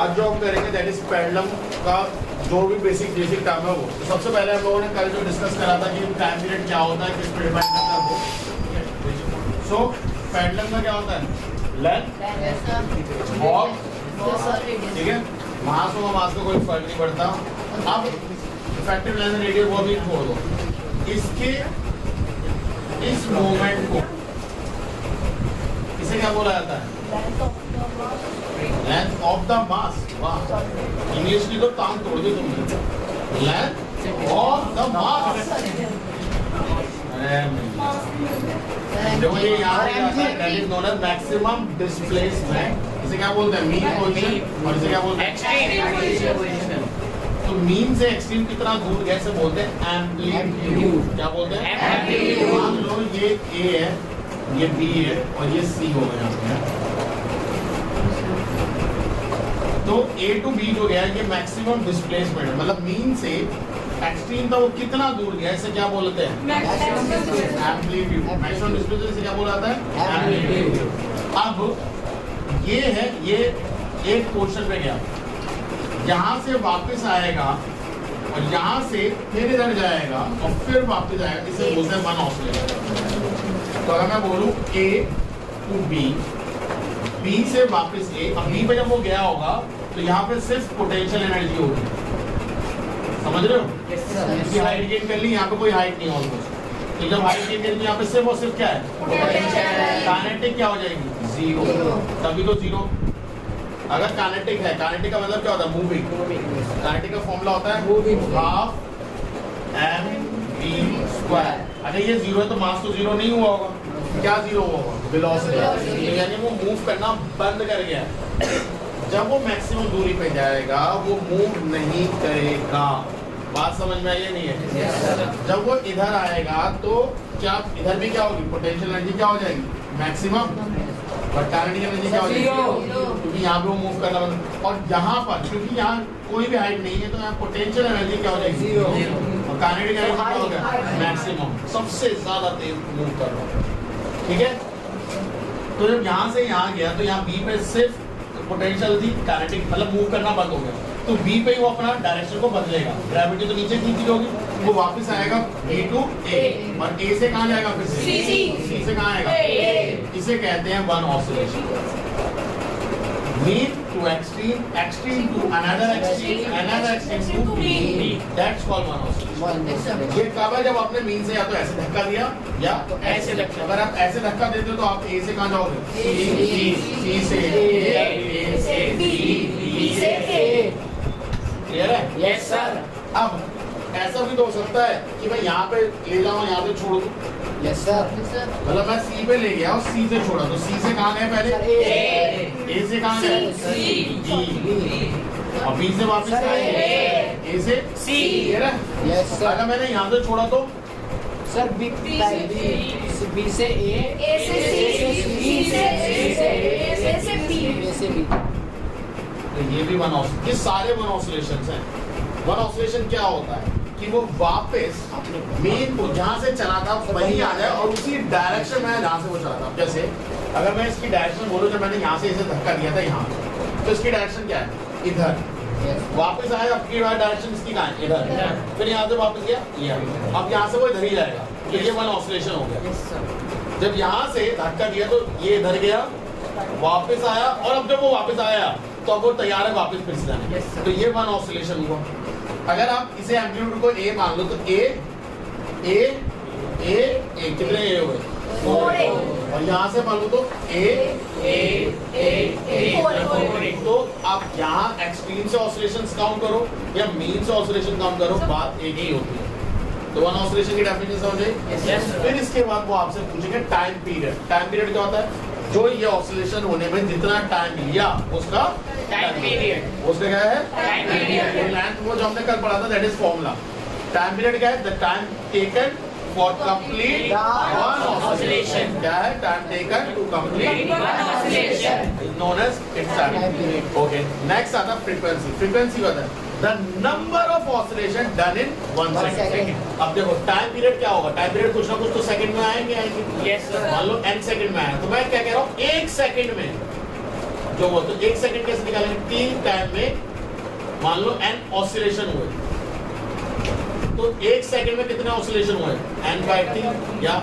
आज जो हम करेंगे दैट इज पेंडुलम का जो भी बेसिक टर्म है वो। तो सबसे पहले हम लोगों ने कल जो डिस्कस करा था कि टाइम पीरियड क्या होता है, किस पे डिपेंड करता है वो। सो पेंडुलम का क्या होता है, लेंथ और ठीक है मास होगा, मास का कोई फर्क नहीं पड़ता। अब इफेक्टिव लेंथ रेडियस वो भी छोड़ दो, इसके इस मोमेंट को इसे क्या बोला जाता है, लेंथ ऑफ द मास। वाह, इंग्लिश की तो टांग तोड़ दी तुमने, लेंथ ऑफ द मास। देखो ये यहाँ पे आता है that is known as maximum displacement. इसे क्या बोलते हैं, मीन पोजीशन, और इसे क्या बोलते हैं, एक्सट्रीम पोजीशन। तो मीन से एक्सट्रीम कितना दूर गए से बोलते हैं एम्पलीट्यूड। क्या बोलते हैं, एम्पलीट्यूड। मान लो ये ए है, ये बी है और ये सी होगा यहाँ पे। तो ए टू बी जो गया ये मैक्सिमम डिस्प्लेसमेंट है, मतलब मीन से एक्सट्रीम था वो कितना दूर गया, इसे क्या बोलते हैं, एम्पलीट्यूड। मैक्सिमम डिस्प्लेसमेंट इसे क्या बोला जाता है, एम्पलीट्यूड। अब ये है, ये एक पोर्शन पे गया, यहाँ से वापस आएगा और यहाँ से फिर इधर जाएगा और फिर वापस आएगा, इसे बोलते हैं वन ऑसिलेशन। तो अगर मैं बोलूं A टू B, B से वापस A, अब B पे जब वो गया होगा तो यहाँ पे सिर्फ पोटेंशियल एनर्जी होगी, समझ रहे हो। इसकी हाइट गेन कर ली, यहाँ पे कोई हाइट नहीं होगी। तो जब हाइट गेन करेंगे यहाँ पे सिर्फ और सिर्फ क्या है, काइनेटिक क्या हो जाएगी, जीरो। तभी तो जीरो। अगर काइनेटिक है, काइनेटिक का मतलब क्या होता है, मूविंग। काइनेटिक का फॉर्मूला होता है हाफ mv²। अगर ये जीरो है तो मास तो जीरो नहीं हुआ होगा, क्या जीरो हुआ होगा, वेलोसिटी। यानी वो मूव करना बंद कर गया। जब वो मैक्सिमम दूरी पे जाएगा वो मूव नहीं करेगा। बात समझ में आई है, नहीं है। जब वो इधर आएगा तो क्या इधर भी क्या होगी, पोटेंशियल एनर्जी क्या हो जाएगी, मैक्सिमम, और काइनेटिक एनर्जी क्या हो जाएगी, क्योंकि यहाँ पे वो मूव करना बंद। और यहाँ पर क्योंकि यहाँ कोई भी हाइट नहीं है तो यहाँ पोटेंशियल एनर्जी क्या हो जाएगी, जीरो। और काइनेटिक एनर्जी क्या हो गया, मैक्सिमम, सबसे ज्यादा तेज मूव कर रहा है। ठीक है। तो जब यहाँ से यहाँ गया तो यहाँ बी पे सिर्फ पोटेंशियल थी, काइनेटिक मतलब मूव करना बंद हो गया। तो बी पे ही वो अपना डायरेक्शन को बदलेगा, ग्रेविटी तो नीचे खींची होगी, वो वापस आएगा बी टू ए, और ए से कहाँ जाएगा, फिर सी से कहाँ आएगा, इसे कहते हैं one oscillation. Mean to extreme, extreme to another extreme, another extreme to mean, that's called one oscillation. ये कब है, जब आपने मीन से या तो ऐसे धक्का दिया या ऐसे धक्का। अगर आप ऐसे धक्का देते हो तो आप ए से कहाँ जाओगे, सी से ए से बी, बी से ए। क्लियर है, यस सर। अब ऐसा भी तो हो सकता है कि मैं यहाँ पे ले जाऊँ, यहाँ पे छोड़ दूँ, यस सर। मतलब मैं सी पे ले गया और सी से छोड़ा, तो सी से कहाँ गए पहले, ए से कहाँ गए, सी, और बी से वापस आए ए से सी। क्लियर है, यस सर। अगर मैंने यहाँ से छोड़ा तो सर बी से ए, से ए से बी। तो ये भी वन ऑसिलेशन, ये सारे वन ऑसिलेशंस हैं। वन ऑसिलेशन क्या होता है कि वो वापस मेन को जहाँ से चला था वहीं आ जाए और उसी डायरेक्शन में जहाँ से वो चला था। जैसे अगर मैं इसकी डायरेक्शन बोलूँ, जब मैंने यहाँ से इसे धक्का दिया था यहाँ, तो इसकी डायरेक्शन क्या है, इधर। वापस आया, आपकी डायरेक्शन इसकी कहाँ है, इधर। फिर यहाँ से वापस गया ये, अब यहाँ से वो इधर ही जाएगा, तो ये वन ऑसिलेशन हो गया। जब यहाँ से धक्का दिया तो ये इधर गया, वापस आया, और अब जब वो वापस आया तो अब वो तैयार है वापस फिर से जाने। तो ये वन ऑसिलेशन हुआ। अगर आप इसे एम्पलीट्यूड को ए मान लो तो ए ए ए ए कितने ए हुए, और यहाँ से मान लो तो ए ए ए ए। तो आप यहाँ एक्सट्रीम से ऑसिलेशंस काउंट करो या मीन से ऑसिलेशन काउंट करो, बात एक ही होती है। तो वन ऑसिलेशन की डेफिनेशन समझ गए। फिर इसके बाद वो आपसे पूछेंगे टाइम पीरियड। टाइम पीरियड क्या होता है, जो ये ऑसिलेशन होने में जितना टाइम लिया उसका टाइम पीरियड, उसका क्या है, टाइम पीरियड। लेंथ वो जो हमने कल पढ़ा था that is formula. Time period क्या है, the time taken for complete one oscillation. क्या है, time taken to complete one oscillation is known as its time period. Okay, next आता है फ्रीक्वेंसी। फ्रीक्वेंसी क्या होता है, the number of oscillation done in 1 second। अब देखो टाइम पीरियड क्या होगा, टाइम पीरियड कुछ ना कुछ तो सेकंड में आएंगे। Yes sir. मान लो n सेकंड में आया, तो मैं क्या कह रहा हूँ, 1 सेकंड में जो वो, तो 1 सेकंड कैसे निकालेंगे? t टाइम में मान लो n ऑसिलेशन हुए, तो 1 सेकंड में कितने ऑसिलेशन हुए? n/t या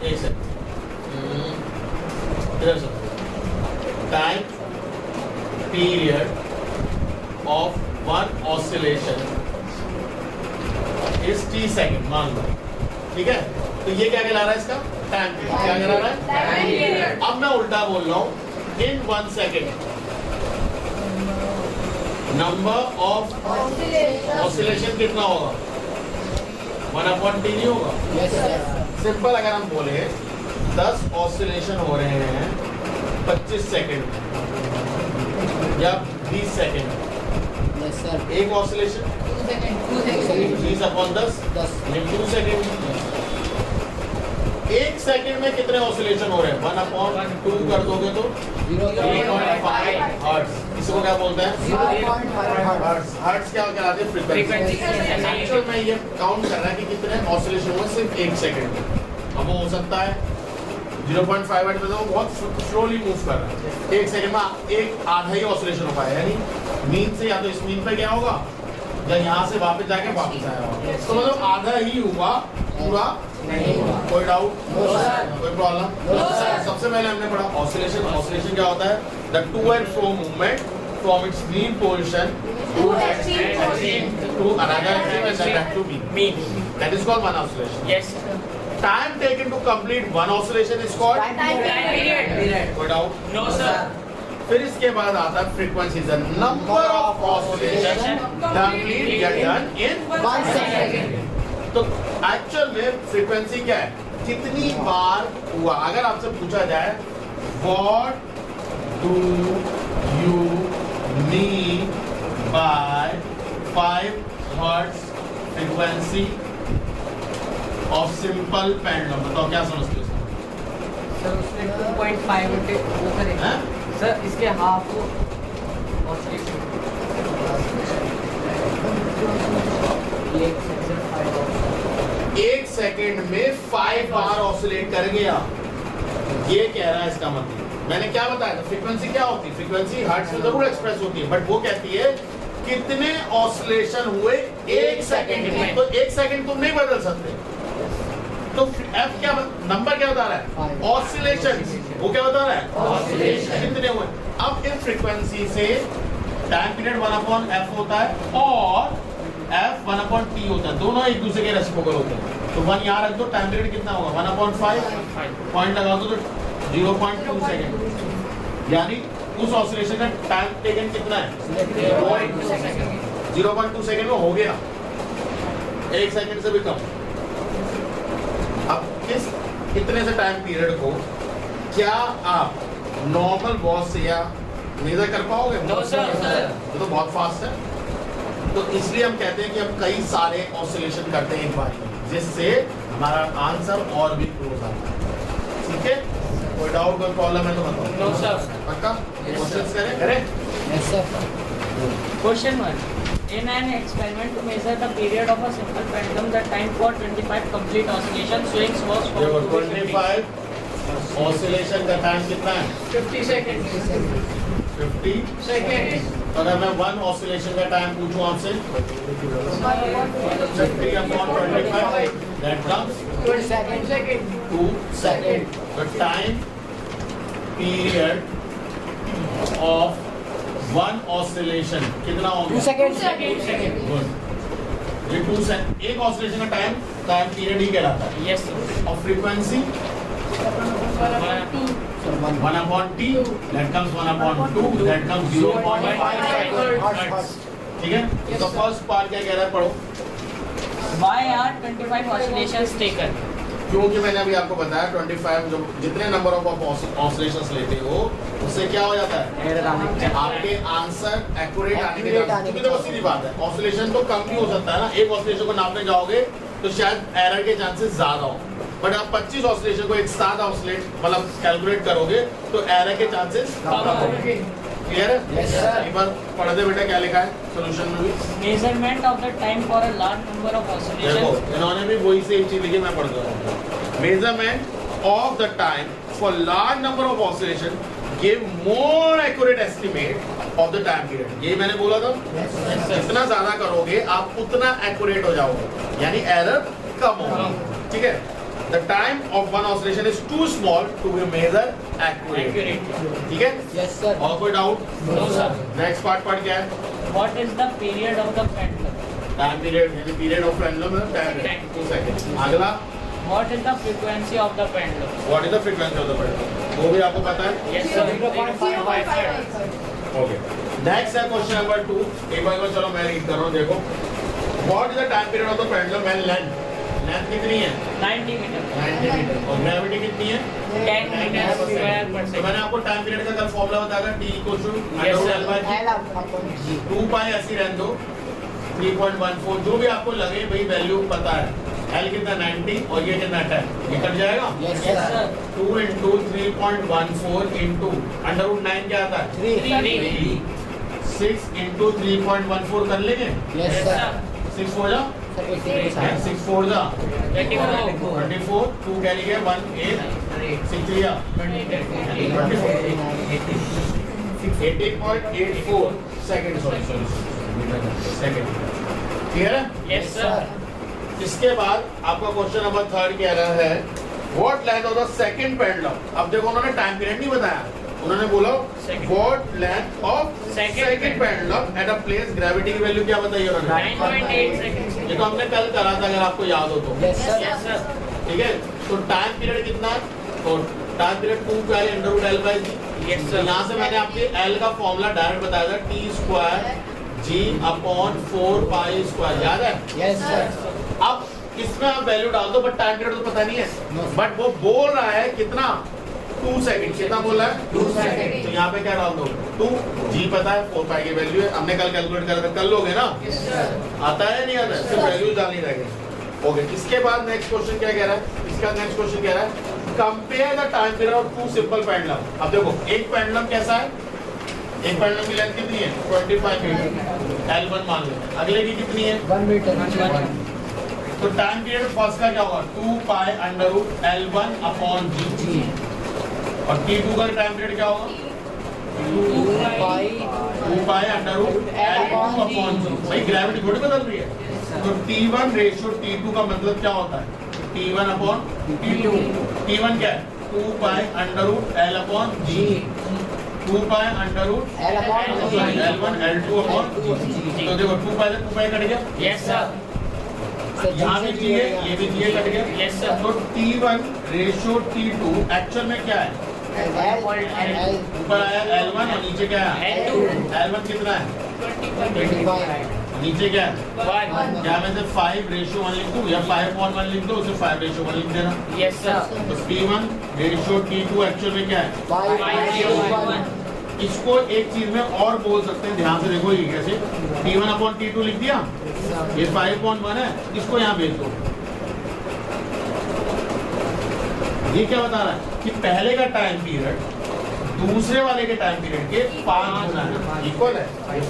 1 सेकंड इधर से time period of one oscillation is t second मान लो, ठीक है? तो ये क्या कहला रहा है? इसका टाइम पीरियड। क्या कहला रहा है? Time period. अब मैं उल्टा बोल रहा हूं, इन 1 सेकंड नंबर ऑफ ऑसिलेशन कितना होगा? 1/t नहीं होगा? सिंपल अगर हम बोले 10 ऑसिलेशन हो रहे हैं 25 सेकंड या 20 सेकंड, एक ऑसिलेशन 20/10 2 सेकंड। 1 सेकंड में कितने ऑसिलेशन हो रहे हैं? 1/2 कर दोगे तो 0.5 हर्ट्ज। इसको क्या बोलते हैं? 0.5 हर्ट्ज। हर्ट्ज क्या कहलाते हैं? फ्रीक्वेंसी। एक्चुअल में ये काउंट कर रहा है कि कितने ऑसिलेशन हुए सिर्फ 1 सेकंड में। अब वो हो सकता है 0.5 हर्ट्ज में, तो बहुत स्लोली मूव कर रहा है। 1 सेकंड में एक आधा ही ऑसिलेशन हो पाया, यानी मीन से या तो इस मीन पे क्या होगा या यहाँ से वापस जाके वापस आया होगा, तो मतलब आधा ही हुआ, पूरा नहीं हुआ। कोई डाउट? कोई प्रॉब्लम? सबसे पहले हमने पढ़ा ऑसिलेशन। ऑसिलेशन क्या होता है? The to and fro movement from its mean position to another extreme and back to mean, that is called one oscillation. Yes. Time taken to complete one oscillation is called Time period. कोई doubt? No sir. फिर इसके बाद आता है frequency, the number of oscillation complete get done in 1 second. तो actual में frequency क्या है? कितनी बार हुआ? अगर आपसे पूछा जाए what do you mean by 5 hertz frequency of simple pendulum, बताओ क्या समझते हो? सर उसमें 2.5 होते वो करें हैं? सर इसके हाफ ऑसिलेशन एक सेकंड में 5 बार ऑसिलेट कर गया, ये कह रहा है इसका मतलब। मैंने क्या बताया था? फ्रीक्वेंसी क्या होती है? फ्रीक्वेंसी हर्ट्ज में जरूर एक्सप्रेस होती है, बट वो कहती है कितने ऑसिलेशन हुए 1 सेकंड में। तो 1 सेकंड तुम नहीं बदल सकते, तो एफ क्या नंबर क्या बता रहा है? ऑसिलेशन। वो क्या बता रहा है? ऑसिलेशन कितने हुए। अब इन फ्रीक्वेंसी से टाइम पीरियड 1/f होता है और f 1/t होता है, दोनों एक दूसरे के रेसिप्रोकल होते हैं। तो 1 यहाँ रख दो, टाइम पीरियड कितना होगा? 1/5 पॉइंट लगा दो तो 0.2 सेकंड, यानी उस ऑसिलेशन का टाइम टेकन कितना है? 0.2 सेकंड में हो गया, 1 सेकंड से भी कम। अब कितने से टाइम पीरियड को क्या आप नॉर्मल वॉच से या मेजर कर पाओगे? No, sir. तो बहुत फास्ट है, तो इसलिए हम कहते हैं कि हम कई सारे ऑसिलेशन करते हैं एक बार में, जिससे हमारा आंसर और भी क्लोज आता है। ठीक है? कोई डाउट, कोई प्रॉब्लम है तो बताओ। No, sir. पक्का? क्वेश्चंस करें? Yes sir. Question 1. In an experiment to measure the period of a simple pendulum, the time for 25 complete oscillation swings was found देखो to be 25 ऑसिलेशन का टाइम कितना है? 50 seconds. 50 Seconds. तो अगर मैं 1 oscillation का टाइम पूछूं आपसे 50/25, that comes 2 second 2 second. The time period of 1 oscillation कितना होगा? 2 सेकंड Good. ये 2 सेकंड एक ऑसिलेशन का टाइम पीरियड ही कहलाता है। Yes sir. और frequency 1/t, that comes 1/2, that comes 0.5 seconds। ठीक है? तो फर्स्ट पार्ट क्या कह रहा है, पढ़ो। Why are 25 oscillations taken? क्योंकि मैंने अभी आपको बताया 25 जो जितने नंबर ऑफ ऑसिलेशंस लेते हो उससे क्या हो जाता है? आपके आंसर एक्यूरेट आने के चांस, क्योंकि देखो सीधी बात है, ऑसिलेशन तो कम भी हो सकता है ना। एक ऑसिलेशन को नापने जाओगे तो शायद एरर के चांसेस ज्यादा हो, बट आप 25 ऑसिलेशन को एक साथ ऑसिलेट मतलब कैलकुलेट करोगे तो एरर के चांसेस कम होंगे। क्लियर है? Yes, sir. एक बार पढ़ दे बेटा, क्या लिखा है सॉल्यूशन में भी। Measurement of the time for a large number of देखो oscillations. इन्होंने भी वही सेम चीज लिखी, मैं पढ़ दे रहा हूँ। Measurement of the time for large number of oscillation give more accurate estimate of the time period. ये मैंने बोला था, जितना ज्यादा करोगे आप उतना एक्यूरेट हो जाओगे, यानी एरर कम होगी। ठीक है, the time of one oscillation is too small to be measure accurate. ठीक है, यस सर। और कोई doubt? No, sir. Next part क्या है? What is the period of the pendulum? Time period, यानी पीरियड ऑफ पेंडुलम है time period 2 second. अगला, What is the frequency of the pendulum? What is the frequency of the pendulum, वो भी आपको पता है? Yes, sir. 0.5 ओके, नेक्स्ट है question number 2। एक बार चलो मैं रीड कर रहा हूँ, देखो। What is the time period of the pendulum and length? Length कितनी है? 90 meter. 90 मीटर। और ग्रेविटी कितनी है? 10 meters square per तो second. मैंने आपको टाइम पीरियड का कल फॉर्मूला बताया था, t equal to Yes, sir. L upon G 2 pi ऐसी रहने दो, 3.14 जो भी आपको लगे भाई, वैल्यू पता है। L कितना 90 और ये कितना 10, ये कट जाएगा। Yes Yes, sir. sir. 2 into 3.14 into √9 क्या आता है? 3 6 into 3.14 कर लेंगे? Yes Yes, sir. sir. 6 हो जा, सर 80% 6 4 जा 24. 24, 2 कैरी गया 1 8 6 लिया 18.84 सेकंड, सॉरी सेकंड। क्लियर है? Yes, sir. इसके बाद आपका क्वेश्चन नंबर 3 कह रहा है what length of the second pendulum. अब देखो उन्होंने टाइम पीरियड नहीं बताया, उन्होंने बोला Second. What length of Second second pendulum at a place. Gravity की वैल्यू क्या बताई उन्होंने? 9.8 seconds. ये तो हमने कल करा था, अगर आपको याद हो तो। Yes sir. Yes, sir. ठीक है, तो टाइम पीरियड कितना है? तो time period 2 pi under root L by G. Yes, तो sir. यहाँ से मैंने आपके L का फॉर्मूला डायरेक्ट बताया था, टी स्क्वायर जी अपॉन 4 पाई स्क्वायर, याद है? Yes sir. अब इसमें आप वैल्यू डाल दो, बट टाइम पीरियड तो पता नहीं है, No. बट वो बोल रहा है कितना? 2 सेकंड। कितना बोल रहा है? 2 सेकंड। तो यहाँ पे क्या डाल दो? 2, जी पता है, 4 पाई की वैल्यू है, हमने कल कैलकुलेट करा था, कर लोगे ना? Yes, sir. आता है नहीं आता है, सिर्फ वैल्यूज डालनी रहेगी। ओके, इसके बाद नेक्स्ट क्वेश्चन क्या कह रहा है? इसका नेक्स्ट क्वेश्चन कह रहा है compare the time period of 2 simple pendulum. अब देखो एक पेंडुलम कैसा है, एक पेंडुलम की लेंथ कितनी है? 25 मीटर, L1 मान लेते हैं। अगले की कितनी है? 1 मीटर। तो टाइम पीरियड फर्स्ट का क्या होगा? 2 pi under root L1 upon G. जी और T2 का टाइम पीरियड क्या होगा? 2 pi under root L2 upon G. भाई ग्रेविटी थोड़ी बदल रही है, तो T1 रेशियो T2 का मतलब क्या होता है? T1 upon T2। T1 क्या है? 2 pi under root L upon G. 2 pi under root L upon G L1 L2 upon G. तो देखो 2 पाई से 2 पाई कट गया, Yes, sir. यहाँ भी जीए, ये भी जीए कट गया। Yes, sir. तो T1 रेशियो T2 एक्चुअल में क्या है? L ऊपर आया L1 और नीचे क्या है? L2. L1 कितना है? 25 नीचे क्या है? 1. क्या मैं से 5 रेशियो 1 लिख दूं या 5/1 लिख दूं, उसे 5 रेशियो 1 लिख देना। Yes, sir. तो T1 रेशियो T2 एक्चुअल में क्या है? 5/1 इसको एक चीज में और बोल सकते हैं, ध्यान से देखो ये कैसे। T1 अपॉन T2 लिख दिया, ये 5/1 है, इसको यहाँ भेज दो। ये क्या बता रहा है कि पहले का टाइम पीरियड दूसरे वाले के टाइम पीरियड के 5 गुना है, इक्वल है। ये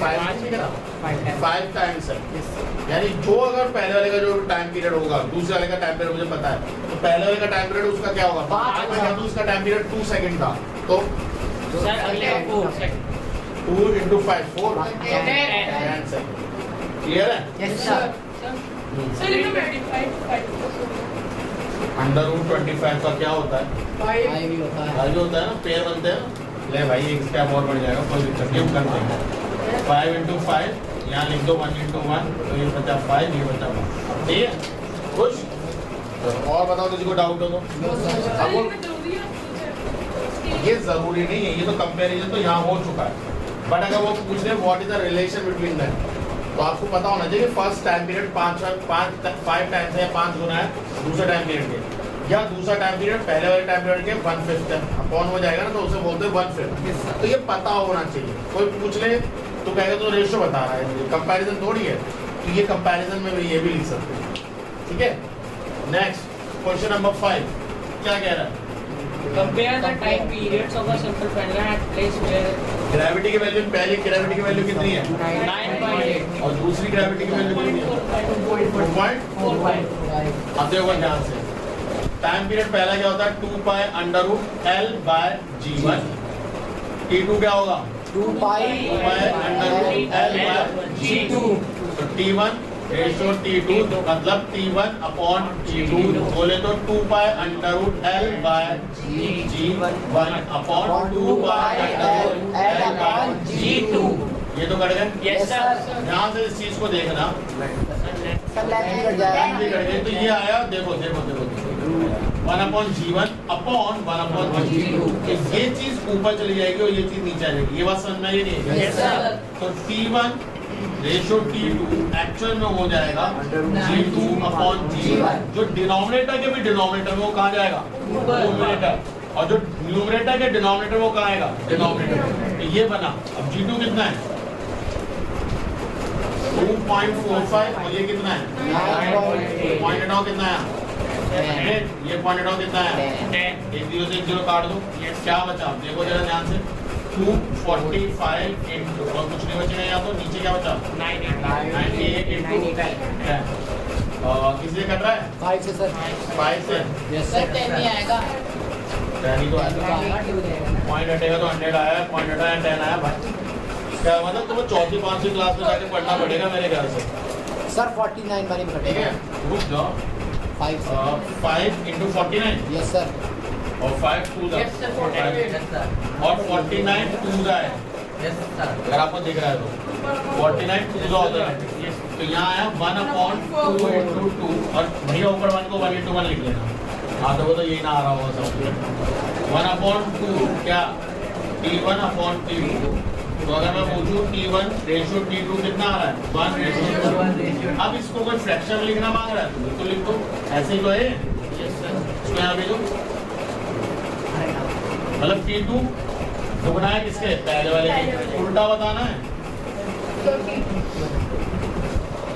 5 टाइम्स है, यानी जो अगर पहले वाले का जो टाइम पीरियड होगा, दूसरे वाले का टाइम पीरियड मुझे पता है, तो पहले वाले का टाइम पीरियड उसका क्या होगा? 5। मैं कहता हूं उसका टाइम पीरियड 2 सेकंड था, तो Sir, अगले 4 seconds. 2 into 5 4 10. 10 सेकंड। क्लियर है? Yes sir. Sir, it is 25. Under root 25 का क्या होता है? 5 भी होता है। भाई होता है ना, पेयर बनते हैं ना। ले भाई एक स्टेप और बढ़ जाएगा, कोई दिक्कत नहीं, हम करते हैं। 5 into 5 यहाँ लिख दो, 1 into 1, तो ये बचा 5, ये बचा 1। ठीक है, खुश? तो और बताओ किसी को डाउट हो तो। अब वो ये जरूरी नहीं है, ये तो कंपैरिजन तो यहाँ हो चुका है, बट अगर वो पूछ रहे what is the relation between them, तो आपको पता होना चाहिए फर्स्ट टाइम पीरियड 5 टाइम्स है या 5 गुना है दूसरा टाइम पीरियड के, या दूसरा टाइम पीरियड पहले वाले टाइम पीरियड के 1/5 है। अपॉन हो जाएगा ना, तो उसे बोलते हैं 1/5। तो ये पता होना चाहिए, कोई पूछ ले तो कहेगा तो रेशियो बता रहा है, कंपैरिजन थोड़ी है। तो ये कंपैरिजन में ये भी लिख सकते हैं। ठीक है, नेक्स्ट क्वेश्चन नंबर 5 क्या कह रहा है? Compare the time periods of a simple pendulum at place where gravity की वैल्यू, पहली ग्रेविटी की वैल्यू कितनी है? 9.8. और दूसरी ग्रेविटी की वैल्यू कितनी है? 2.45। अब देखो ध्यान से, टाइम पीरियड पहला क्या होता है? 2 pi under root L by G1। T2 क्या होगा? 2 pi under root L by G2। तो T1 रेशो T2 तो मतलब T1 अपॉन T2 बोले तो 2 pi under root L by G1 upon 2 pi under root L by G2। ये तो cut गए। Yes sir. यहाँ से इस चीज को देखना, सब लाइन कट जाएगा। लाइन भी कट गई तो ये आया, देखो देखो देखो 1 upon G1 upon 1 upon G2। ये चीज ऊपर चली जाएगी और ये चीज नीचे आ जाएगी। ये बात समझ में आई नहीं? Yes sir. तो T1 रेशो T2 एक्चुअल में हो जाएगा G2 अपॉन G1। जो डिनोमिनेटर के भी डिनोमिनेटर में वो कहाँ जाएगा? न्यूमरेटर। और जो न्यूमरेटर के डिनोमिनेटर वो कहाँ आएगा? डिनोमिनेटर। तो ये बना। अब G2 कितना है? 2.45 और ये कितना है? पॉइंट हटाओ कितना है? ये पॉइंट हटाओ कितना है? 10। एक जीरो से एक जीरो काट दो। क्या बचा? देखो जरा ध्यान से। 245 इंटू और कुछ नहीं बचेगा यहाँ तो नीचे क्या बचा? 98 इंटू किस लिए कट रहा है? 5 से सर। 5 से। Yes sir sir. 10 नहीं आएगा। 10 ही तो आएगा। पॉइंट हटेगा तो 100 आया, पॉइंट हटाया 10 आया भाई। क्या मतलब तुम्हें चौथी पांचवी क्लास में जाके पढ़ना पड़ेगा मेरे ख्याल से। सर 49 बारी में ठीक कटेगा। है, रुक जाओ। 5 से। 5 इंटू 49 यस सर। और 5 टू Yes, sir, 48. और 49 टू है। अगर आपको दिख रहा है तो 49 टू होता है। तो यहाँ आया 1 अपॉन 2 इंटू 2 और भैया ऊपर 1 को 1 इंटू 1 लिख लेना। हाँ तो वो तो यही ना आ रहा होगा सब। 1 अपॉन 2 क्या? T1 upon T2। तो अगर मैं पूछूं T1 रेशियो T2 कितना आ रहा है? 1 रेशियो। अब इसको कोई फ्रैक्शन में लिखना मांग रहा है तो बिल्कुल लिख दो, ऐसे ही तो है। इसको यहाँ भेजो। मतलब T2 दुगना है किसके? पहले वाले के। उल्टा बताना है।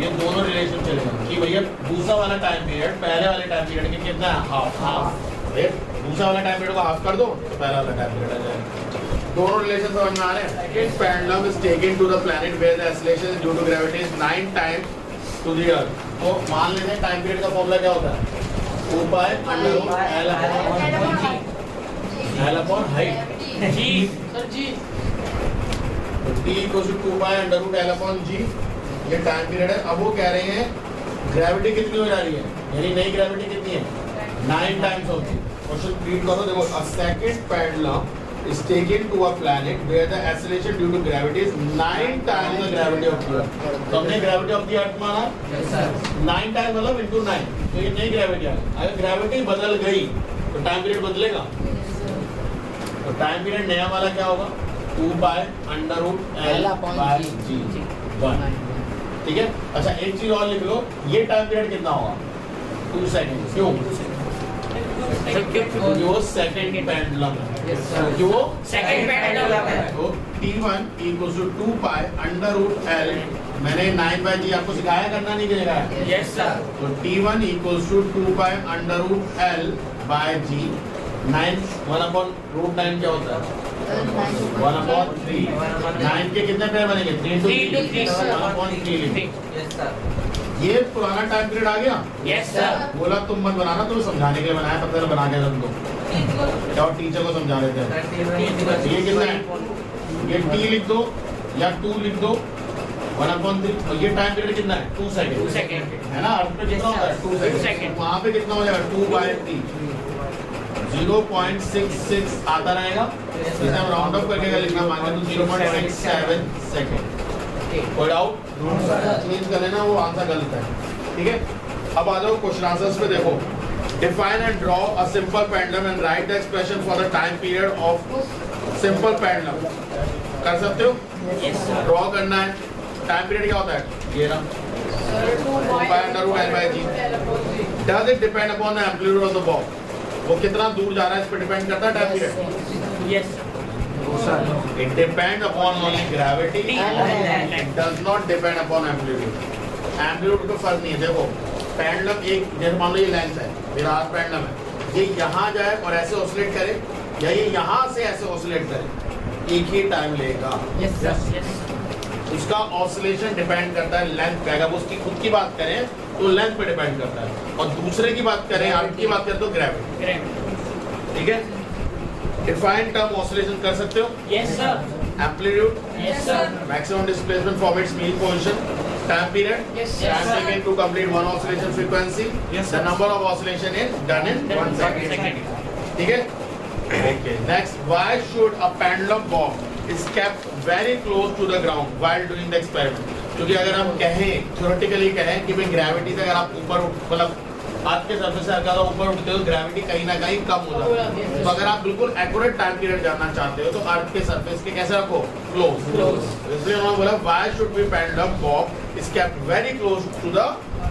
ये दोनों रिलेशन चलेगा कि भैया दूसरा वाला टाइम पीरियड पहले वाले टाइम पीरियड के कितना है? हाफ। दूसरा वाला टाइम पीरियड को हाफ कर दो तो पहला वाला टाइम पीरियड आ जाएगा। दोनों रिलेशन समझ में आ रहे हैं? Its pendulum is taken to the planet where the acceleration due to gravity is 9 times to the earth। तो मान लेते हैं टाइम पीरियड का फॉर्मूला क्या होता है? 2 pi under root L upon height जी सर जी। T equal to 2 pi under root L upon G। ये टाइम पीरियड है। अब वो कह रहे हैं ग्रेविटी कितनी हो जा रही है, यानी नई ग्रेविटी कितनी है? 9 टाइम्स होती है। क्वेश्चन रीड करो, देखो a second pendulum is taken to a planet where the acceleration due to gravity is 9 times the gravity of the earth। तो हमने gravity of the earth माना 9 टाइम मतलब into 9। तो ये नई ग्रेविटी आ गई। अगर ग्रेविटी बदल गई तो टाइम पीरियड बदलेगा। तो टाइम पीरियड नया वाला क्या होगा? 2 by under root L by G 1। ठीक है। अच्छा एक चीज और लिख लो, ये टाइम पीरियड कितना होगा? 2 सेकंड। क्यों? क्योंकि वो सेकंड पेंडुलम है। क्योंकि वो सेकंड पेंडुलम है। तो T1 equals to 2 pi under root L। मैंने 9 बाय G आपको सिखाया करना नहीं करेगा। Yes sir. तो T1 equals to 2 pi under root L by G। 9 1 upon root 9 क्या होता है? 1 अपॉन 3। 9 के कितने पेयर बनेंगे? 3 into 3 1 अपॉन 3। ये पुराना टाइम पीरियड आ गया। Yes sir. बोला तुम मत बनाना, तुम्हें समझाने के लिए बनाया, तब तक बना के रख दो। क्या टीचर को समझा देते हैं। ये कितना है? ये T लिख दो या 2 लिख दो 1 अपॉन 3। और ये टाइम पीरियड कितना है? 2 सेकंड। 2 सेकंड है ना? अर्थ पे कितना होता है? 2 सेकंड। वहाँ पे कितना हो जाएगा? 2 बाय 3 0.66 आता रहेगा। इसे हम राउंड अप करके लिखना मांगे तो 0.67 सेकंड। कोई डाउट? चेंज कर लेना, वो आंसर गलत है। ठीक है। अब आ जाओ क्वेश्चन आंसर्स पे। देखो define and draw a simple pendulum and right the expression for the time period of simple pendulum. कर सकते हो? Yes sir. ड्रॉ करना है। टाइम पीरियड क्या होता है? ये ना 2 pi under root L by G। Does it depend upon the amplitude of the ball? वो कितना दूर जा रहा है इस पर डिपेंड करता है time period. Yes It depends upon only gravity and it does not depend upon amplitude। Amplitude का फर्क नहीं है। देखो पेंडुलम एक, जैसे मान लो ये लेंथ है, मेरा हाथ पेंडुलम है, ये यहाँ जाए और ऐसे ऑसिलेट करे या ये यहाँ से ऐसे ऑसिलेट करे, एक ही टाइम लेगा। Yes sir. उसका ऑसिलेशन डिपेंड करता है लेंथ पे। अगर उसकी खुद की बात करें तो लेंथ पे डिपेंड करता है, और दूसरे की बात करें, अर्थ की बात करें तो ग्रेविटी। ठीक है। डिफाइंड टर्म ऑसिलेशन कर सकते हो? Yes, sir. Amplitude, Yes, sir. maximum displacement from its mean position, time period, Yes, time sir. taken to complete one oscillation frequency, Yes, the sir. number of oscillation in done in 1 second. ठीक है? Okay. Next, why should a pendulum bob is kept very close to the ground while doing the experiment? क्योंकि अगर हम कहें theoretically कहें कि भाई gravity से अगर आप ऊपर मतलब अर्थ के सरफेस से अगर ऊपर उठते हो ग्रेविटी कहीं ना कहीं कम हो जाती है। तो अगर आप बिल्कुल एक्यूरेट टाइम पीरियड जानना चाहते हो तो अर्थ के सरफेस के कैसे रखो? क्लोज। इसलिए उन्होंने बोला why should be pendulum bob is kept very close to the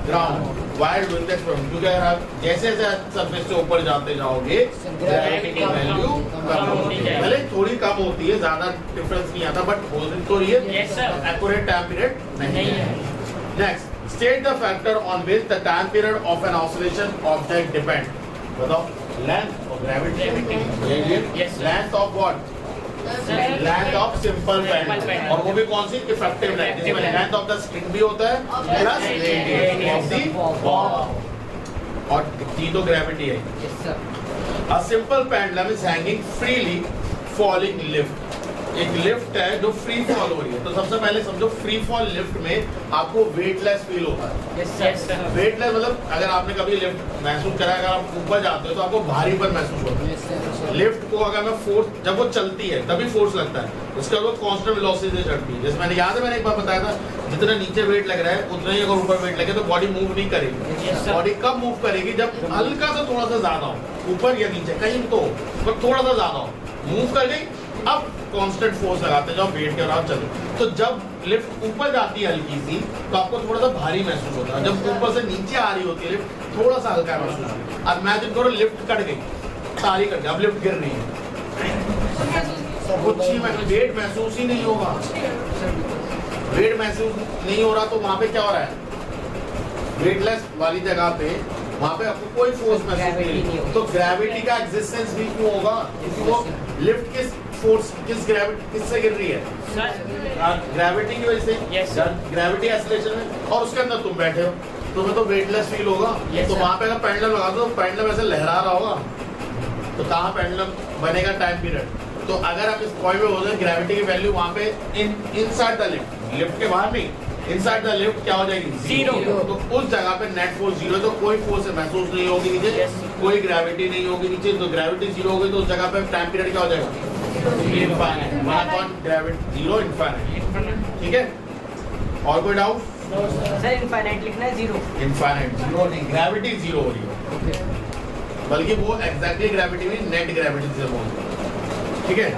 ground while doing the experiment, क्योंकि अगर आप जैसे जैसे सरफेस से ऊपर जाते जाओगे ग्रेविटी की वैल्यू कम होती है। भले थोड़ी कम होती है, ज्यादा डिफरेंस नहीं आता, बट हो तो ये Yes, sir. Accurate time period नहीं है। Next, state the factor on which the time period of an oscillation object depend. बताओ, length of gravity. Yes, sir. Length of what? Sir. Length of simple band. band. और वो भी कौन सी? Effective length. जिसमें length of the string भी होता है plus radius of the bob. और टी तो gravity है। Yes, sir. A simple pendulum is hanging freely falling lift. एक लिफ्ट है जो फ्री फॉल हो रही है, तो सबसे पहले समझो फ्री फॉल लिफ्ट में आपको वेटलेस फील होता है। Yes, Yes, sir. वेटलेस मतलब अगर आपने कभी लिफ्ट महसूस करा, अगर आप ऊपर जाते हो तो आपको भारीपन महसूस होता है। Yes, sir. लिफ्ट को अगर मैं फोर्स, जब वो चलती है तभी फोर्स लगता है, उसके बाद वो कांस्टेंट वेलोसिटी से चढ़ती है। जैसे मैंने याद है मैंने एक बार बताया था, जितना नीचे वेट लग रहा है उतना ही अगर ऊपर वेट लगे तो बॉडी मूव नहीं करेगी। Yes, sir. बॉडी कब मूव करेगी? जब हल्का सा थोड़ा सा ज्यादा हो, ऊपर या नीचे कहीं तो, पर थोड़ा सा ज्यादा हो, मूव कर गई, अब कांस्टेंट फोर्स लगाते जाओ वेट के और चलो। तो जब लिफ्ट ऊपर जाती है हल्की सी तो आपको थोड़ा सा भारी महसूस होता है, जब ऊपर से नीचे आ रही होती है लिफ्ट थोड़ा सा हल्का महसूस होता है। अब इमेजिन करो लिफ्ट कट गई, सारी कट गई, अब लिफ्ट गिर रही है, कुछ ही वेट महसूस ही नहीं होगा। वेट महसूस नहीं हो रहा तो वहां पे क्या हो रहा है? वेटलेस वाली जगह पे वहां पे आपको कोई फोर्स महसूस नहीं होगी, तो ग्रेविटी का एग्जिस्टेंस भी क्यों होगा? क्योंकि वो लिफ्ट किस फोर्स, किस ग्रेविटी, किससे गिर रही है? ग्रेविटी की वजह से। Yes, sir. ग्रेविटी एक्सीलरेशन में, और उसके अंदर तुम बैठे हो, तुम्हें तो वेटलेस फील होगा। Yes, तो sir. वहां पे अगर पेंडुलम लगा दो तो पेंडुलम ऐसे लहरा रहा होगा, तो कहाँ पेंडुलम बनेगा? Time period. तो अगर आप इस पॉइंट पे बोलते हैं ग्रेविटी की वैल्यू वहां पे इनसाइड द लिफ्ट, लिफ्ट के बाहर नहीं, इनसाइड द लिफ्ट क्या हो जाएगी? Zero. तो उस जगह पे नेट फोर्स जीरो, तो कोई फोर्स महसूस नहीं होगी नीचे, Yes. कोई ग्रेविटी नहीं होगी नीचे, तो ग्रेविटी जीरो होगी तो उस जगह पे टाइम पीरियड क्या हो जाएगा? इनफाइनाइट। वहां कौन? Gravity zero, infinite. ठीक है, और कोई डाउट? Sir, infinite लिखना है zero. इनफाइनाइट जीरो नहीं, ग्रेविटी जीरो हो रही है, Okay. बल्कि वो एग्जैक्टली ग्रेविटी में नेट ग्रेविटी से बोल रही है। ठीक है,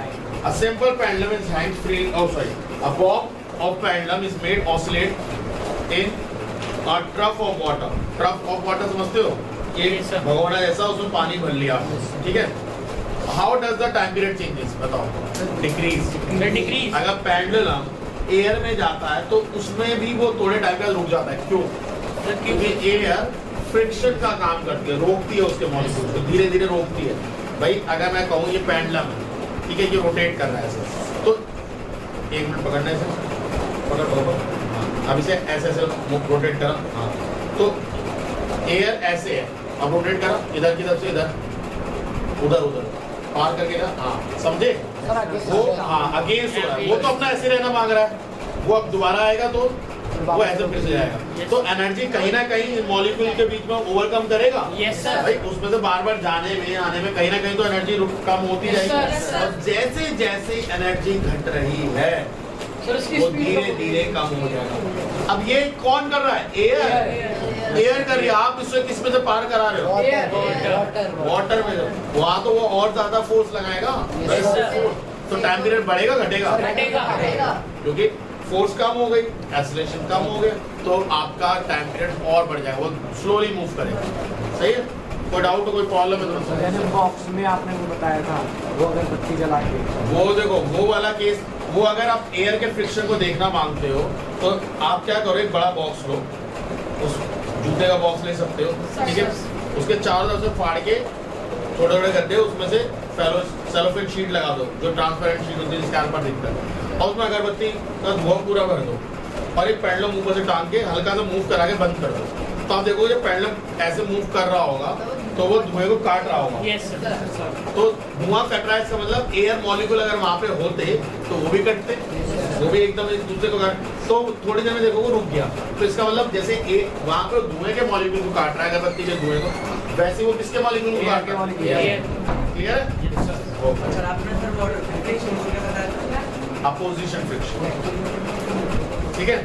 a simple pendulum is hanged free, oh sorry, a Bob of pendulum is made oscillate in a trough of water. Trough of water समझते हो? एक Yes, sir. भगोना जैसा, उसमें पानी भर लिया आपने, ठीक है। How does the time period changes? बताओ। डिक्रीज। Decrease. अगर पेंडुलम एयर में जाता है तो उसमें भी वो थोड़े टाइम का रुक जाता है। क्यों? क्योंकि एयर फ्रिक्शन का काम करती है, रोकती है उसके मॉलिक्यूल्स को, धीरे धीरे रोकती है। भाई अगर मैं कहूँ ये पेंडुलम है, ठीक है, ये रोटेट कर रहा है ऐसे, तो एक मिनट पकड़ने से पकड़, अब इसे ऐसे ऐसे रोटेट करा, हाँ, तो एयर ऐसे है, अब रोटेट करा इधर की तरफ से इधर, उधर उधर पार करके ना, हाँ समझे? Sir, आगे वो हाँ अगेंस्ट हो रहा है, वो तो अपना ऐसे रहना मांग रहा है, वो अब दोबारा आएगा तो वो ऐसे फिर से जाएगा। तो एनर्जी कहीं ना कहीं मॉलिक्यूल के बीच में ओवरकम करेगा। Yes, sir. भाई उसमें से बार बार जाने में आने में कहीं ना कहीं तो एनर्जी कम होती Yes, जाएगी। sir. और जैसे जैसे एनर्जी घट रही है Sir, उसकी वो speed धीरे धीरे कम हो जाएगा। अब ये कौन कर रहा है? एयर। एयर कर रही है, आप इससे किस में से पार करा रहे हो? Water. वाटर में। वहाँ तो वो और ज्यादा फोर्स लगाएगा। Yes, sir. तो टाइम पीरियड बढ़ेगा घटेगा? घटेगा। क्योंकि फोर्स कम हो गई, एक्सीलरेशन कम हो गया, तो आपका टाइम पीरियड और बढ़ जाएगा, वो स्लोली मूव करेगा। सही है? कोई डाउट, कोई प्रॉब्लम है तो जैसे बॉक्स में आपने वो बताया था, वो अगर बत्ती जला के, वो देखो वो वाला केस, वो अगर आप एयर के फ्रिक्शन को देखना मांगते हो तो आप क्या करो, एक बड़ा बॉक्स लो, उस जूते का बॉक्स ले सकते हो, ठीक है, उसके चारों तरफ से फाड़ के छोटे छोटे गड्ढे, उसमें से सेलोफेन शीट लगा दो, जो ट्रांसपेरेंट शीट होती है जिसके आर पर दिखता है, और उसमें अगरबत्ती का धुआं पूरा भर दो, और एक पेंडुलम ऊपर से टांग के हल्का सा मूव करा के बंद कर दो। तो आप देखो ये पेंडुलम ऐसे मूव कर रहा होगा, तो वो धुएं को काट रहा होगा। Yes, sir. तो धुआं कट रहा है इसका मतलब एयर मॉलिक्यूल अगर वहां पे होते तो वो भी कटते, वो भी एकदम एक दूसरे को काट, तो थोड़ी देर में देखो वो रुक गया। तो इसका मतलब जैसे वहां पे धुएं के मॉलिक्यूल को काट रहा है अगरबत्ती के धुएं को, वैसे वो किसके मॉलिक्यूल को काट रहा है? क्लियर है? सर आपने सर वो फ्रिक्शन को क्या बताया था? अपोजिशन फ्रिक्शन, ठीक है?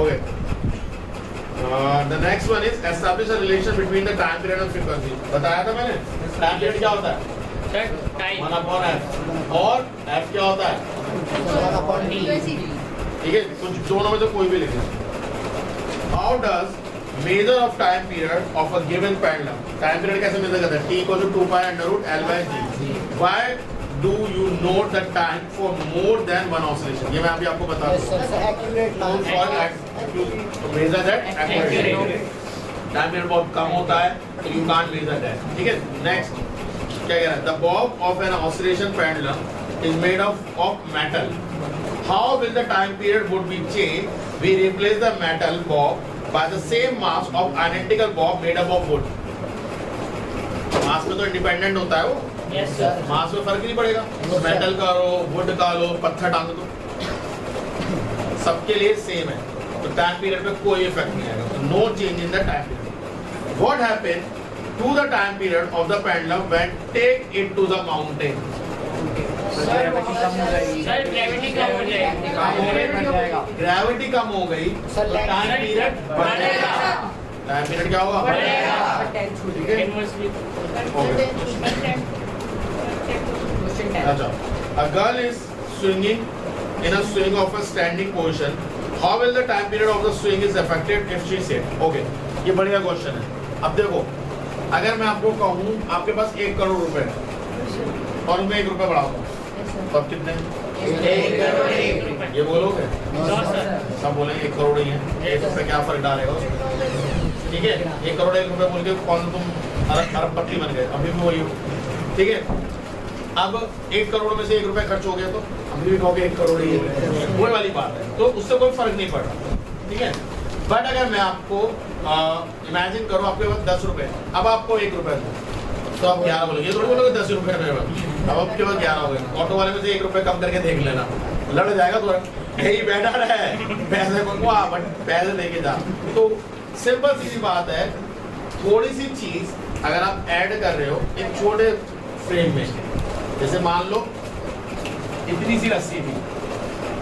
Okay, the next one is establish a relation between the time period and frequency. बताया था मैंने, टाइम पीरियड क्या होता है? Sir, time. 1/f, और f क्या होता है? ठीक है, कुछ दोनों में से कोई भी लिखे। How does measure of time period of a given pendulum, time period कैसे मेजर करते हैं? t equal to 2π√L/g। Why do you note the time for more than one oscillation? ये मैं अभी आपको बता दूं। Measure that accurate, time period बहुत कम होता है तो यू कांट मेजर दैट। ठीक है, नेक्स्ट क्या कह रहा है? The bob of an oscillation pendulum is made of metal. How will the time period would be change? We replace the metal bob by the same mass of identical bob made up of wood। मास में तो independent होता है वो, Yes, sir. मास में फर्क नहीं पड़ेगा, metal का लो, वुड का लो, पत्थर टांग दो, सबके लिए सेम है, तो टाइम पीरियड पे कोई इफेक्ट नहीं आएगा। No change in the time period. What happen to the time period of the pendulum when take it to the mountain? Gravity कम हो जाएगी, Sir, gravity कम हो जाएगी। बढ़ जाएगा, ग्रेविटी कम हो गई तो टाइम पीरियड बढ़ेगा। टाइम पीरियड क्या होगा? बढ़ेगा। ठीक है, Inversely. क्वेश्चन अच्छा, a girl is swinging in a swing of a standing position. How will the time period of the swing is affected if she sit? Okay, ये बढ़िया question है। अब देखो, अगर मैं आपको कहूँ आपके पास 1 करोड़ रुपए है और मैं 1 रुपया बढ़ाऊंगा तो अब कितने? 1 करोड़ 1 रुपए। ये बोलोगे? No, sir. सब बोलेंगे 1 करोड़ ही है, 1 रुपये क्या फर्क डालेगा उसमें? ठीक है, 1 करोड़ 1 रुपये बोल के कौन तुम अरबपति बन गए? अभी भी वही हो, ठीक है। अब 1 करोड़ में से 1 रुपया खर्च हो गया तो अभी भी कहोगे 1 करोड़ ही है, वही वाली बात है, तो उससे कोई फर्क नहीं पड़ रहा, ठीक है। बट अगर मैं आपको इमेजिन करो आपके पास 10 रुपए, अब आपको 1 रुपया दूं तो आप 11 बोलोगे, ये थोड़ी बोलोगे 10 रुपये मेरे पास, अब आपके पास 11 हो गए। ऑटो वाले में से 1 रुपया कम करके देख लेना, लड़ जाएगा तुरंत, यही बैठा रहे, पैसे मंगवा बट पैसे लेके जा। तो सिंपल सी बात है, थोड़ी सी चीज अगर आप ऐड कर रहे हो एक छोटे फ्रेम में, जैसे मान लो इतनी सी रस्सी थी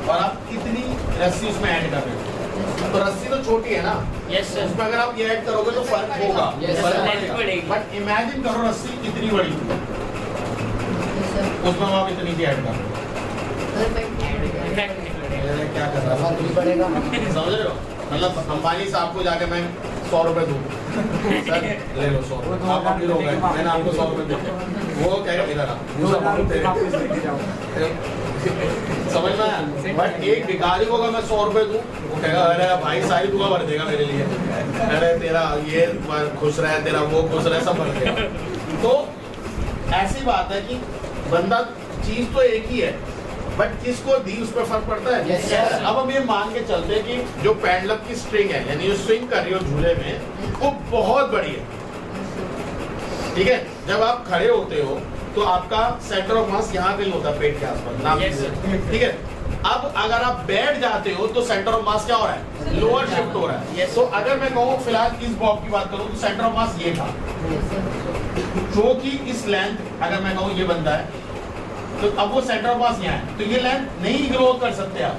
और आप इतनी रस्सी उसमें ऐड कर रहे हो, तो रस्सी तो छोटी है ना, Yes, sir. उसमें अगर आप ये ऐड करोगे तो फर्क होगा, Yes, फर्क sir. पड़ेगा। बढ़ेगी। बट इमेजिन करो रस्सी इतनी बड़ी थी, उसमें आप इतनी सी ऐड कर रहे हो, Effect नहीं पड़ेगा। ये क्या कर रहा है? समझ रहे हो? मतलब अंबानी साहब को जाके मैं 100 रुपए दूं, सर ले लो 100 रुपए, आप अपनी लोग हैं, मैंने आपको 100 रुपए दिए, वो कहेगा इधर आ, वापस लेके जाओ। समझ में आया? बट एक भिखारी को अगर मैं 100 रुपए दूं, वो कहेगा अरे भाई सारी दुआ भर देगा मेरे लिए, अरे तेरा ये खुश रहे, तेरा वो खुश रहे, सब भर देगा। तो ऐसी बात है कि बंदा चीज तो एक ही है, बट किसको दी उस पर फर्क पड़ता है। Yes, sir. अब हम ये मान के चलते हैं कि जो पेंडुलम की स्ट्रिंग है, यानी जो स्विंग कर रही हो झूले में, वो बहुत बड़ी है, ठीक है। जब आप खड़े होते हो तो आपका सेंटर ऑफ मास यहाँ कहीं होता है, पेट के आसपास, नाभि Yes, से, sir. ठीक है। अब अगर आप बैठ जाते हो तो सेंटर ऑफ मास क्या हो रहा है? लोअर शिफ्ट हो रहा है। Yes. तो अगर मैं कहूँ फिलहाल इस बॉब की बात करूँ तो सेंटर ऑफ मास ये था, जो कि इस लेंथ अगर मैं कहूँ ये बंदा है, तो अब वो सेंटर ऑफ मास यहाँ है, तो ये लेंथ नहीं इग्नोर कर सकते आप,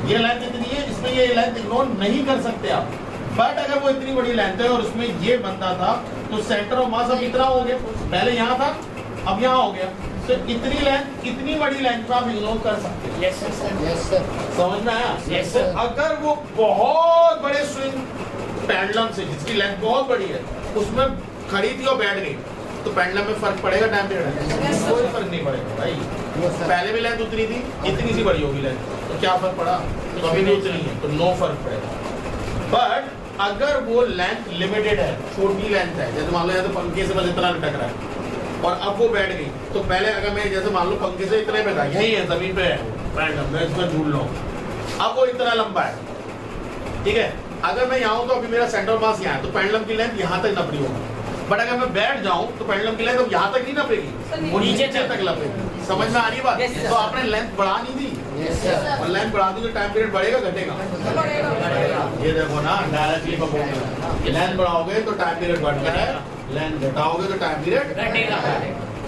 ये लेंथ इतनी है, इसमें ये लेंथ इग्नोर नहीं कर सकते आप। बट अगर वो इतनी बड़ी लेंथ है और उसमें ये बंदा था, तो सेंटर ऑफ मास अब इतना हो गया, पहले यहाँ था अब यहाँ हो गया, तो इतनी लेंथ, इतनी बड़ी लेंथ को आप इग्नोर कर सकते हैं। Yes, sir. समझ में आया? Yes, तो sir. अगर वो बहुत बड़े स्विंग पेंडुलम से, जिसकी लेंथ बहुत बड़ी है, उसमें खड़ी थी और बैठ गई, तो पेंडुलम में फर्क पड़ेगा टाइम पीरियड में? कोई फर्क नहीं पड़ेगा भाई, पहले भी लेंथ उतनी थी, इतनी सी बड़ी होगी लेंथ, तो क्या फर्क पड़ा? तो अभी भी उतनी है, तो नो फर्क पड़ेगा। बट अगर वो लेंथ लिमिटेड है, छोटी लेंथ है, जैसे मान लो तो पंखे से बस इतना लटक रहा है और अब वो बैठ गई, तो पहले अगर मैं जैसे मान लो पंखे से इतने पे था, यही है जमीन पे है पेंडुलम, मैं इसमें झूल लूँ, अब वो इतना लंबा है, ठीक है। अगर मैं यहाँ हूँ तो अभी मेरा सेंटर ऑफ मास यहाँ है, तो पेंडुलम की लेंथ यहाँ तक नपरी होगी, बट अगर मैं बैठ जाऊं तो पेंडुलम की लेंथ अब यहाँ तक नहीं नपेगी, वो नीचे तक लपेगी। समझ में आ रही बात? Yes, sir. तो आपने लेंथ बढ़ा नहीं दी, और लेंथ बढ़ा दी तो टाइम पीरियड बढ़ेगा घटेगा? ये देखो ना, डायरेक्टली का फॉर्मूला, लेंथ बढ़ाओगे तो टाइम पीरियड बढ़ता है, लेंथ घटाओगे तो टाइम पीरियड घटेगा।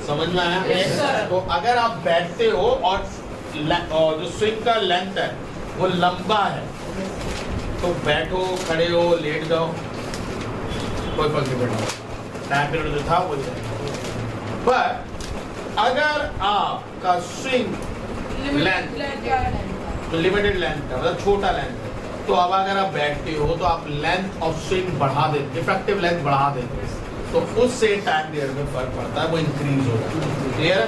समझ में आया? Yes, sir. तो अगर आप बैठते हो और जो स्विंग का लेंथ है वो लंबा है, तो बैठो, खड़े हो, लेट जाओ, कोई फर्क नहीं पड़ता, टाइम पीरियड जो था वही है। पर अगर आपका स्विंग लेंथ लिमिटेड लेंथ है, मतलब छोटा लेंथ है, तो अब अगर आप बैठते हो तो आप लेंथ ऑफ स्विंग बढ़ा देते, इफेक्टिव लेंथ बढ़ा देते, तो उससे टाइम पीरियड में फर्क पड़ता है, वो इंक्रीज हो जाता है। Clear?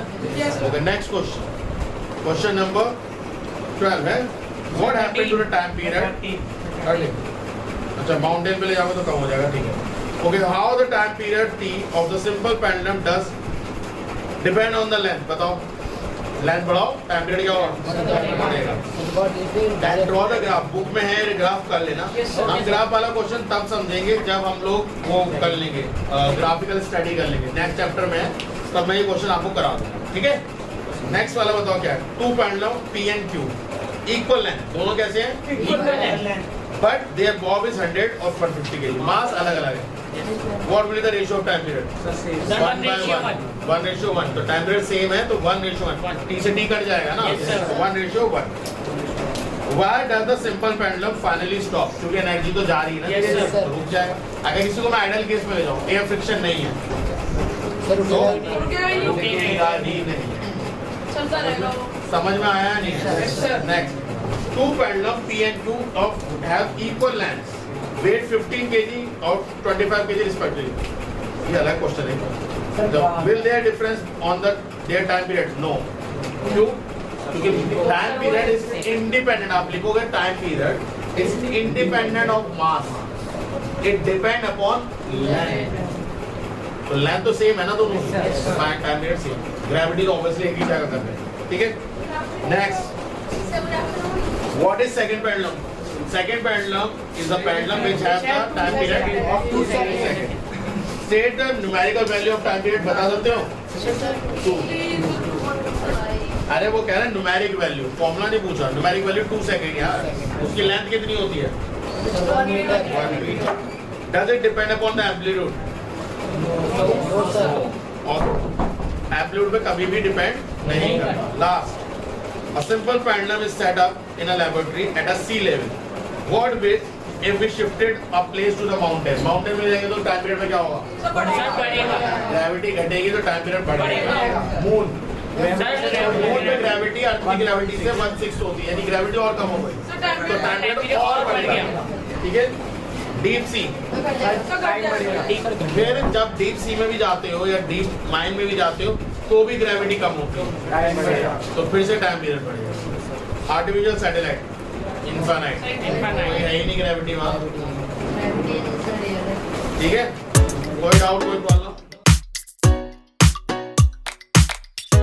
Okay, next question, question number 12 है, what happened to the time period? अच्छा, माउंटेन पे ले जाओगे तो कम हो जाएगा, ठीक है। Okay, how the time period T of the simple pendulum does depend on the length? बताओ, लेंथ बढ़ाओ, टाइम पीरियड क्या होगा? बढ़ेगा। ड्रॉ द ग्राफ, बुक में है, ग्राफ कर लेना। हम ग्राफ वाला क्वेश्चन तब समझेंगे जब हम लोग वो कर लेंगे, ग्राफिकल स्टडी कर लेंगे, नेक्स्ट चैप्टर में, तब मैं ये क्वेश्चन आपको करा दूंगा, ठीक है। नेक्स्ट वाला बताओ क्या है? Two pendulum P and Q equal length, दोनों कैसे हैं? बट देयर बॉब इज 100 और 150 kg, मास अलग अलग है। What will be the ratio of time period? 1:1. तो टाइम पीरियड सेम है तो 1:1. T से T कट जाएगा ना, Yes, sir. 1:1. Why does the simple pendulum finally stop? क्योंकि एनर्जी तो जा रही है ना, Yes, sir. तो रुक जाएगा। अगर किसी को मैं आइडल केस में ले जाऊँ, एयर फ्रिक्शन नहीं है, तो रुकेगा ही नहीं। समझ में आया नहीं? Next, two pendulum P and Q of have equal lengths, weight 15 kg और 25 kg respectively. ये अलग क्वेश्चन है। Will there difference on the their time period? No. क्यों? क्योंकि टाइम पीरियड इज इंडिपेंडेंट, आप लिखोगे time period is independent of mass, it depend upon length. तो length तो सेम है ना दोनों, टाइम पीरियड सेम, ग्रेविटी तो ऑब्वियसली एक ही जगह करते हैं, ठीक है। Next, what is second pendulum? Second pendulum is the pendulum which has the time period of 2 seconds. State the numerical value of time period, बता सकते हो? 2. अरे वो कह रहे हैं न्यूमेरिक वैल्यू, फॉर्मूला नहीं पूछा, न्यूमेरिक वैल्यू 2 सेकंड यार। उसकी लेंथ कितनी होती है? 1 मीटर। Does it depend upon the amplitude? और एम्पलीट्यूड पे कभी भी डिपेंड नहीं करता। Last, a simple pendulum is set up in a laboratory at a sea level. What with if we shifted a place to the mountain? Mountain में जाएंगे तो time period में क्या होगा? बढ़ेगा। ग्रेविटी घटेगी तो टाइम पीरियड बढ़ेगा। मून पे ग्रेविटी अर्थ की ग्रेविटी से 1/6 होती है, यानी ग्रेविटी और कम हो गई तो टाइम पीरियड और बढ़ गया, ठीक है। डीप सी, फिर जब डीप सी में भी जाते हो या डीप माइन में भी जाते हो तो भी ग्रेविटी कम होती है, तो फिर से टाइम पीरियड बढ़ेगा। आर्टिफिशियल सैटेलाइट इनफाइनाइट, है ही नहीं ग्रेविटी वहाँ, ठीक है। कोई डाउट, कोई प्रॉब्लम?